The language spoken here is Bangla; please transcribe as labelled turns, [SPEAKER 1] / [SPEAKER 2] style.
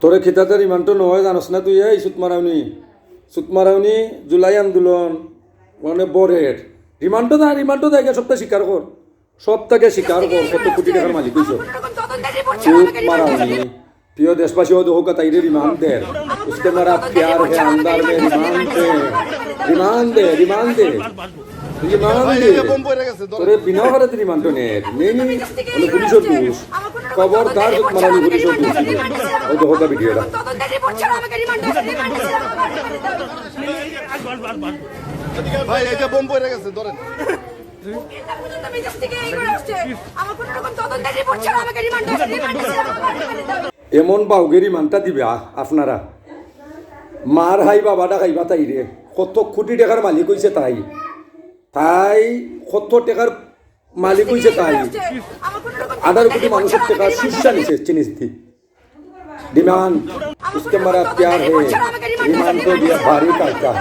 [SPEAKER 1] তোরে খিতাতে রিমান্ডটো নহয় জানস না তুই এই সুতমারাউনি জুলাই আন্দোলন মানে বরের রিমান্ডটো জায়গা সপ্তাহে স্বীকার কর সপ্তাহে স্বীকার কর কত কোটি টাকার মালিক হইছ সুতমারাউনি প্রিয় দেশবাসী ও হোক তাইরে রিমান্ড দে उसके मारा प्यार है अंदर में রিমান্ড দে তোরে বিনা ভারত রিমান্ডটো নে নেই বলে পুলিশের দোষ খবরদার সুতমারাউনি পুলিশের দোষ ও তো হোক ভিডিওটা
[SPEAKER 2] ভাই এটা বোম পড়ে গেছে ধরেন
[SPEAKER 1] এমন বাউগে রিমান্ডটা দিবে আপনারা মার হাই বাবাটা খাইবা তাই রে কত কোটি টাকার মালিক হইছে তাই কত টাকার মালিক হইছে তাই 18 কোটি মানুষের টাকা শীর্ষা নিছে চিনিস দি डिमांड उसके मरा प्यार है डिमांड तो दिया भारी का